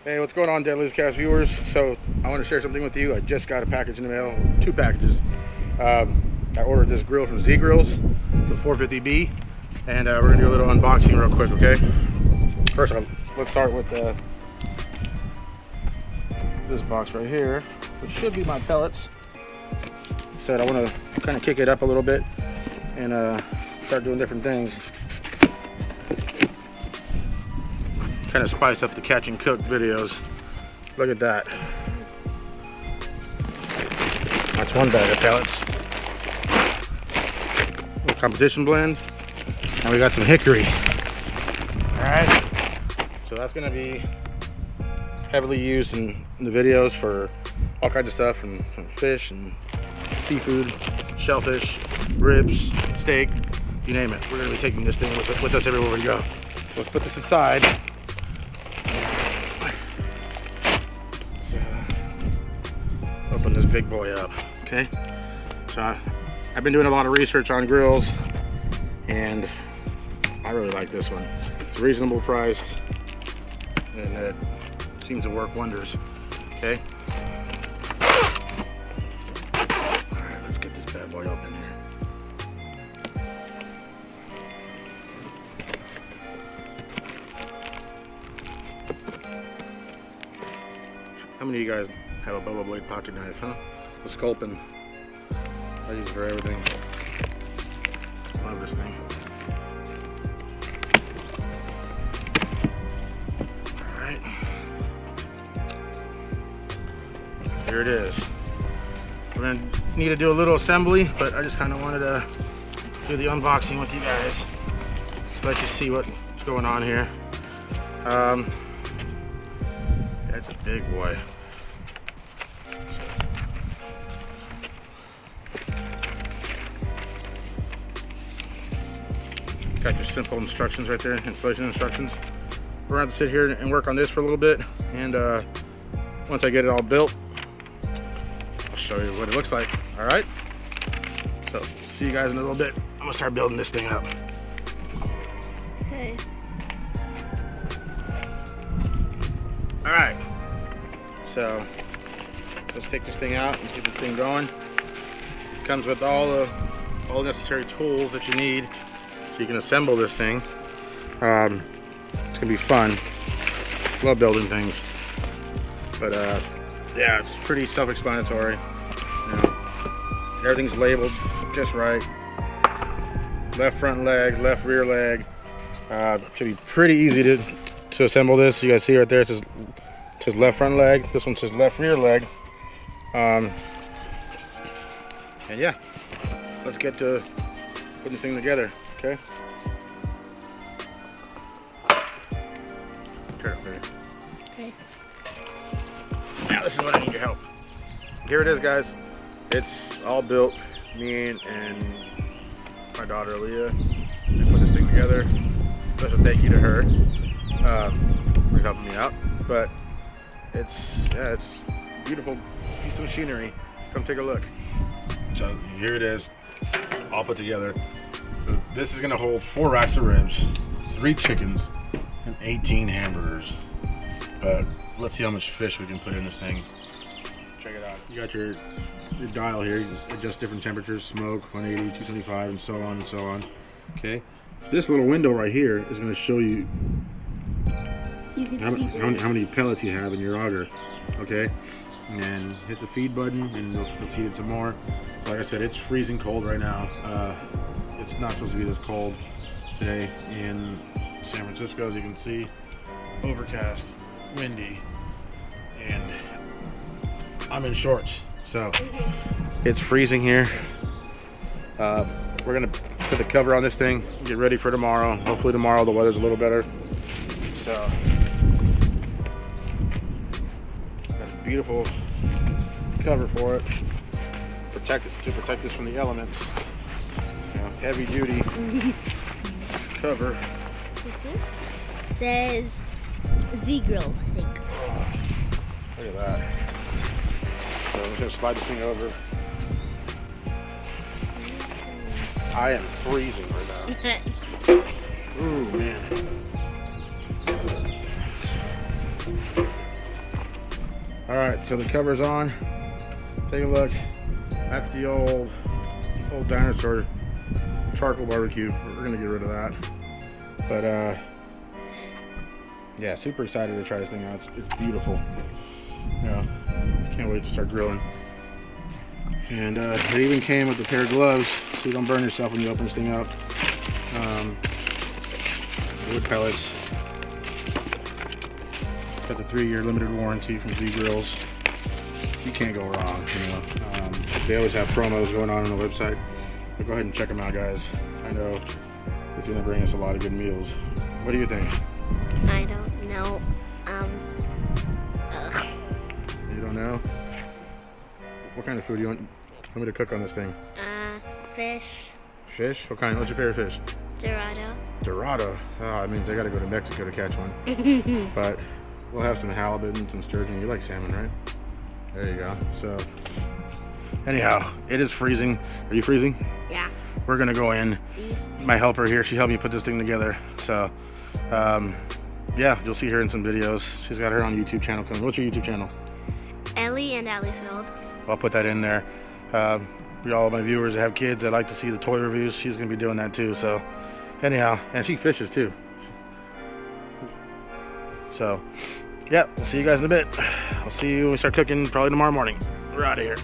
Hey, what's going on, Deadliest Cast viewers? So, I want to share something with you. I just got a package in the mail, 2 packages. I ordered this grill from Zgrills, the 450B, and we're going to do a little unboxing real quick, okay? First, let's start with this box right here, which should be my pellets. Said I want to kind of kick it up a little bit and start doing different things. Kind of spice up the catch and cook videos. Look at that. That's one bag of pellets. A little competition blend. And we got some hickory. Alright. So that's going to be heavily used in the videos for all kinds of stuff, and fish and seafood, shellfish, ribs, steak, you name it. We're going to be taking this thing with us everywhere we go. Let's put this aside. Open this big boy up, okay? So I've been doing a lot of research on grills, and I really like this one. It's reasonable priced, and it seems to work wonders, okay? All right, let's get this bad boy open here. How many of you guys have a Bubba Blade pocket knife, huh? The sculpin. I use it for everything. Love this thing. Alright. Here it is. We're going to need to do a little assembly, but I just kind of wanted to do the unboxing with you guys. Let you see what's going on here. That's a big boy. Got your simple instructions right there, installation instructions. We're gonna have to sit here and work on this for a little bit, and once I get it all built, I'll show you what it looks like. All right? So, see you guys in a little bit. I'm gonna start building this thing up. Okay. All right. So, let's take this thing out and get this thing going. It comes with all the necessary tools that you need, so you can assemble this thing. It's gonna be fun. Love building things, but yeah, it's pretty self-explanatory. You know, everything's labeled just right. Left front leg, left rear leg. Should be pretty easy to assemble this. You guys see right there, it says left front leg. This one says left rear leg. And yeah, let's get to putting this thing together. Okay. Turn it up there. Okay. Now this is what I need your help. Here it is, guys. It's all built. Me and my daughter Leah, we put this thing together. Special thank you to her for helping me out. But it's a beautiful piece of machinery. Come take a look. So here it is, all put together. This is gonna hold 4 racks of ribs, 3 chickens, and 18 hamburgers. But let's see how much fish we can put in this thing. Check it out. You got your dial here. You can adjust different temperatures, smoke, 180, 225, and so on and so on. Okay. This little window right here is gonna show you how many pellets you have in your auger. Okay. And then hit the feed button, and you'll feed it some more. Like I said, it's freezing cold right now. It's not supposed to be this cold today in San Francisco, as you can see. Overcast, windy, and I'm in shorts, so it's freezing here. We're gonna put the cover on this thing, get ready for tomorrow. Hopefully tomorrow the weather's a little better. So that's a beautiful cover for it. To protect this from the elements. You know, heavy duty cover. Says Zgrills, I think. Oh, look at that. So I'm just gonna slide this thing over. I am freezing right now. Ooh, man. All right, so the cover's on. Take a look. That's the old dinosaur charcoal barbecue. We're gonna get rid of that. But yeah, super excited to try this thing out. It's beautiful. Yeah, can't wait to start grilling. And it even came with a pair of gloves so you don't burn yourself when you open this thing up. Wood pellets. Got the 3-year limited warranty from Zgrills. You can't go wrong, you know. They always have promos going on the website. But go ahead and check them out, guys. I know it's gonna bring us a lot of good meals. What do you think? I don't know. You don't know? What kind of food do you want me to cook on this thing? Fish. Fish? What kind? What's your favorite fish? Dorado. Dorado. Oh, I mean, they gotta go to Mexico to catch one. But we'll have some halibut and some sturgeon. You like salmon, right? There you go. So, anyhow, it is freezing. Are you freezing? Yeah. We're gonna go in. See? My helper here, she helped me put this thing together. So, yeah, you'll see her in some videos. She's got her own YouTube channel coming. What's your YouTube channel? Ellie and Ellie's World. I'll put that in there. For all my viewers that have kids that like to see the toy reviews, she's gonna be doing that too. So, anyhow, and she fishes too. So, yeah, we'll see you guys in a bit. I'll see you when we start cooking probably tomorrow morning. We're out of here.